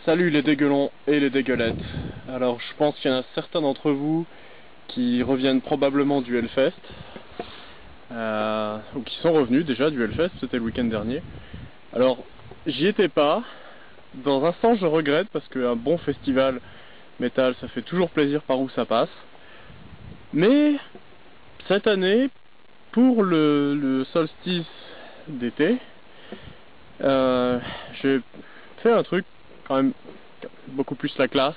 Salut les dégueulons et les dégueulettes. Alors je pense qu'il y en a certains d'entre vous qui reviennent probablement du Hellfest, ou qui sont revenus déjà du Hellfest, c'était le week-end dernier. Alors j'y étais pas, dans un sens je regrette parce qu'un bon festival métal ça fait toujours plaisir par où ça passe. Mais cette année, pour le solstice d'été, j'ai fait un truc quand même beaucoup plus la classe.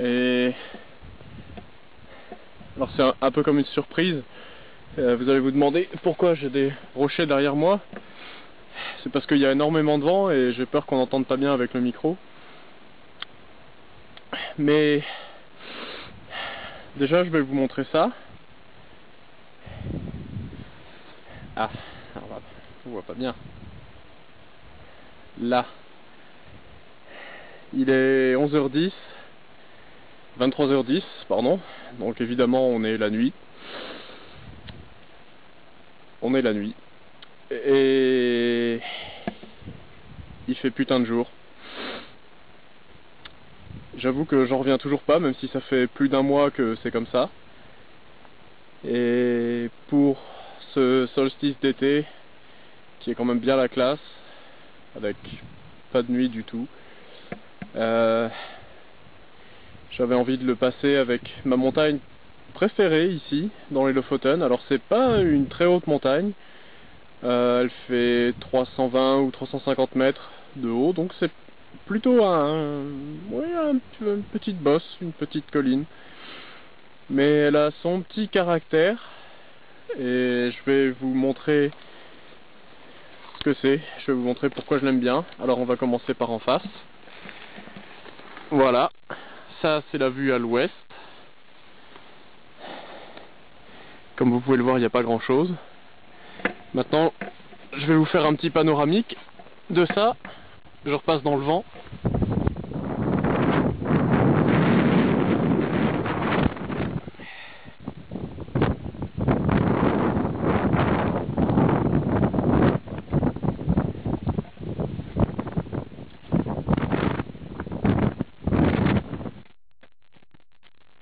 Et alors c'est un peu comme une surprise. Vous allez vous demander pourquoi j'ai des rochers derrière moi. C'est parce qu'il y a énormément de vent et j'ai peur qu'on n'entende pas bien avec le micro. Mais déjà je vais vous montrer ça. Ah, on voit pas bien. Là, il est 11h10, 23h10, pardon. Donc évidemment on est la nuit. On est la nuit. Et il fait putain de jour. J'avoue que j'en reviens toujours pas, même si ça fait plus d'un mois que c'est comme ça. Et pour ce solstice d'été, qui est quand même bien la classe, avec pas de nuit du tout, j'avais envie de le passer avec ma montagne préférée ici, dans les Lofoten. Alors c'est pas une très haute montagne, elle fait 320 ou 350 mètres de haut, donc c'est plutôt une petite bosse, une petite colline. Mais elle a son petit caractère, et je vais vous montrer ce que c'est, je vais vous montrer pourquoi je l'aime bien. Alors on va commencer par en face. Voilà, ça c'est la vue à l'ouest. Comme vous pouvez le voir, il n'y a pas grand chose. Maintenant, je vais vous faire un petit panoramique de ça. Je repasse dans le vent.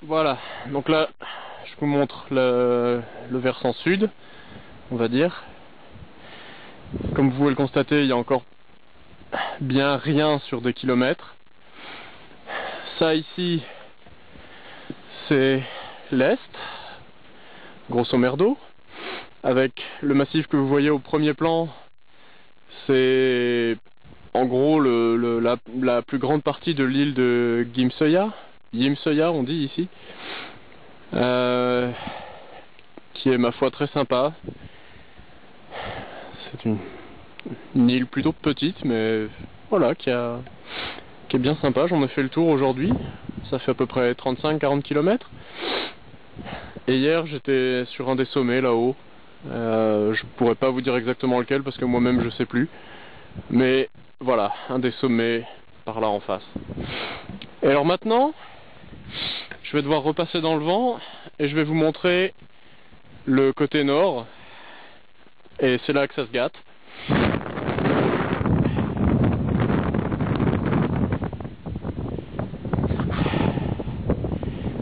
Voilà, donc là, je vous montre le versant sud, on va dire. Comme vous pouvez le constater, il y a encore bien rien sur des kilomètres. Ça ici, c'est l'est, grosso merdo. Avec le massif que vous voyez au premier plan, c'est en gros la plus grande partie de l'île de Gimsøya. Gimsøya on dit ici, qui est ma foi très sympa. C'est une île plutôt petite, mais voilà, qui est bien sympa. J'en ai fait le tour aujourd'hui, ça fait à peu près 35-40 km. Et hier j'étais sur un des sommets là-haut, je pourrais pas vous dire exactement lequel parce que moi-même je sais plus, mais voilà, un des sommets par là en face. Et alors maintenant, je vais devoir repasser dans le vent et je vais vous montrer le côté nord, et c'est là que ça se gâte.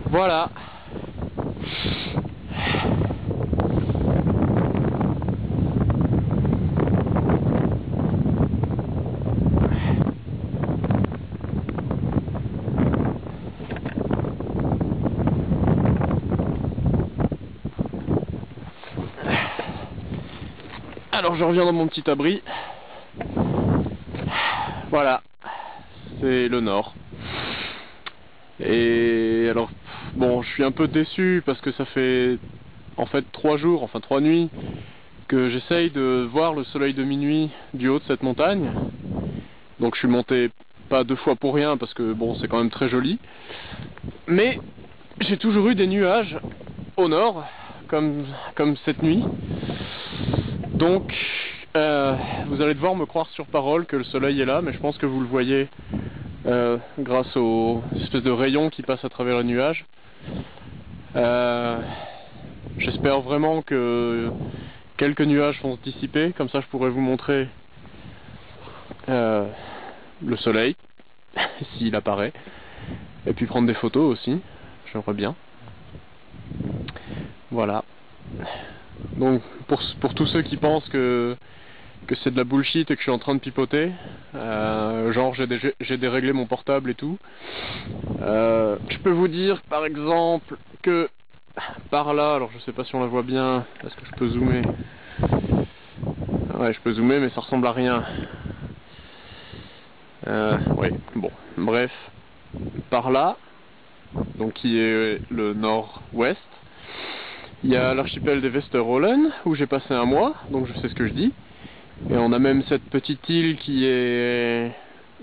Voilà. Alors je reviens dans mon petit abri. Voilà, c'est le nord. Et alors, bon, je suis un peu déçu parce que ça fait en fait 3 jours, enfin 3 nuits, que j'essaye de voir le soleil de minuit du haut de cette montagne. Donc je suis monté pas 2 fois pour rien parce que bon, c'est quand même très joli. Mais j'ai toujours eu des nuages au nord, comme cette nuit. Donc vous allez devoir me croire sur parole que le soleil est là, mais je pense que vous le voyez grâce aux espèces de rayons qui passent à travers les nuages. J'espère vraiment que quelques nuages vont se dissiper, comme ça je pourrai vous montrer le soleil. s'il apparaît. Et puis prendre des photos aussi, j'aimerais bien. Voilà. Donc pour tous ceux qui pensent que c'est de la bullshit et que je suis en train de pipoter, genre j'ai déréglé mon portable et tout, je peux vous dire par exemple que par là, alors je sais pas si on la voit bien, est-ce que je peux zoomer? Ouais, je peux zoomer mais ça ressemble à rien. Ouais, bon, bref, par là, donc qui est le nord-ouest, il y a l'archipel des Westerollen où j'ai passé un mois, donc je sais ce que je dis. Et on a même cette petite île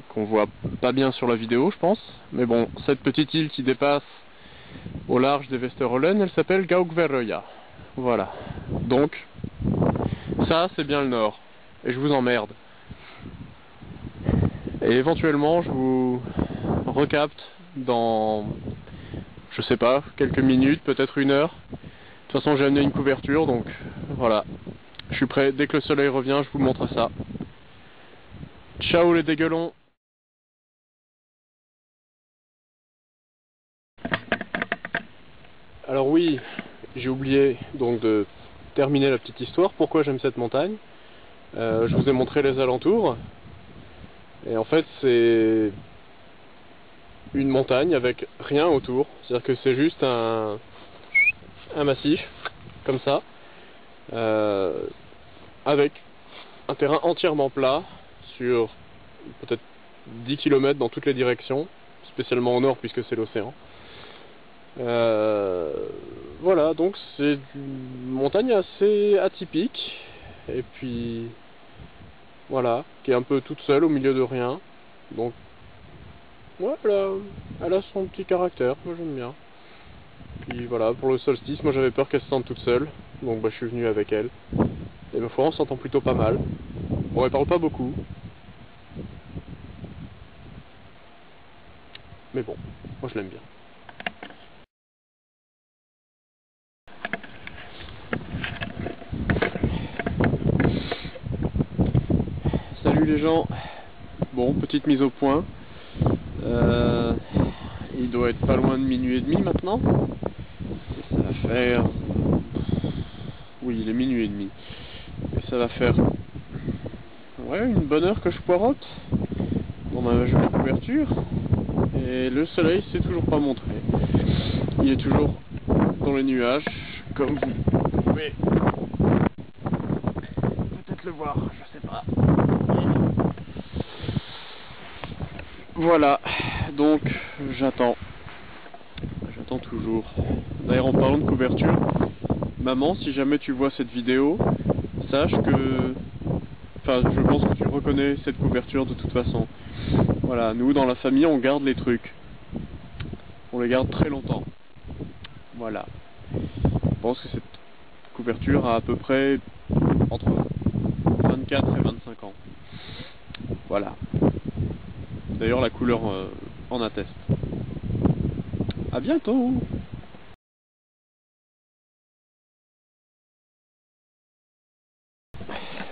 qu'on voit pas bien sur la vidéo, je pense. Mais bon, cette petite île qui dépasse au large des Westerollen, elle s'appelle Gaukverøya. Voilà. Donc, ça c'est bien le nord. Et je vous emmerde. Et éventuellement, je vous recapte dans, je sais pas, quelques minutes, peut-être 1 heure. De toute façon, j'ai amené une couverture, donc voilà. Je suis prêt, dès que le soleil revient, je vous montre ça. Ciao les dégueulons! Alors oui, j'ai oublié donc de terminer la petite histoire. Pourquoi j'aime cette montagne? Je vous ai montré les alentours. Et en fait, c'est une montagne avec rien autour. C'est-à-dire que c'est juste un massif, comme ça. Avec un terrain entièrement plat sur peut-être 10 km dans toutes les directions, spécialement au nord puisque c'est l'océan. Voilà, donc c'est une montagne assez atypique, et puis voilà, qui est un peu toute seule au milieu de rien. Donc voilà, elle a son petit caractère, moi j'aime bien. Puis voilà, pour le solstice, moi j'avais peur qu'elle se sente toute seule, donc bah, je suis venu avec elle. Et ma foi, on s'entend plutôt pas mal. Bon, elle parle pas beaucoup. Mais bon, moi je l'aime bien. Salut les gens. Bon, petite mise au point. Il doit être pas loin de 00h30 maintenant. Et ça va faire... Oui, il est 00h30. Et ça va faire... Ouais, une bonne heure que je poirote dans ma jolie couverture. Et le soleil s'est toujours pas montré. Il est toujours dans les nuages, comme vous pouvez peut-être le voir, je sais pas. Voilà, donc j'attends toujours. D'ailleurs, en parlant de couverture, maman, si jamais tu vois cette vidéo, sache que... Enfin, je pense que tu reconnais cette couverture de toute façon. Voilà, nous dans la famille, on garde les trucs. On les garde très longtemps. Voilà. Je pense que cette couverture a à peu près entre 24 et 25 ans. Voilà. D'ailleurs, la couleur en atteste. À bientôt!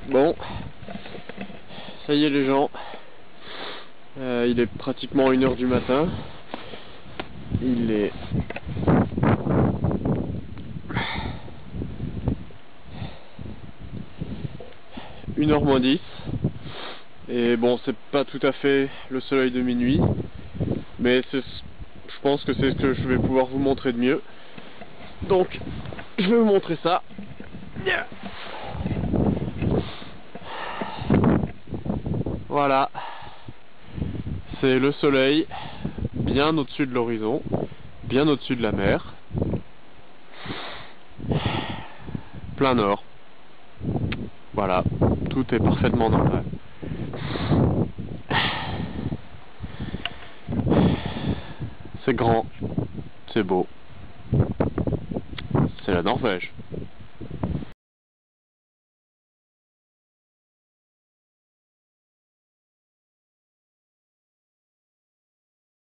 Bon, ça y est les gens, il est pratiquement 1h du matin, il est 1h moins 10, et bon, c'est pas tout à fait le soleil de minuit, mais je pense que c'est ce que je vais pouvoir vous montrer de mieux. Donc, je vais vous montrer ça. Voilà, c'est le soleil bien au-dessus de l'horizon, bien au-dessus de la mer, plein nord. Voilà, tout est parfaitement normal. C'est grand, c'est beau, c'est la Norvège.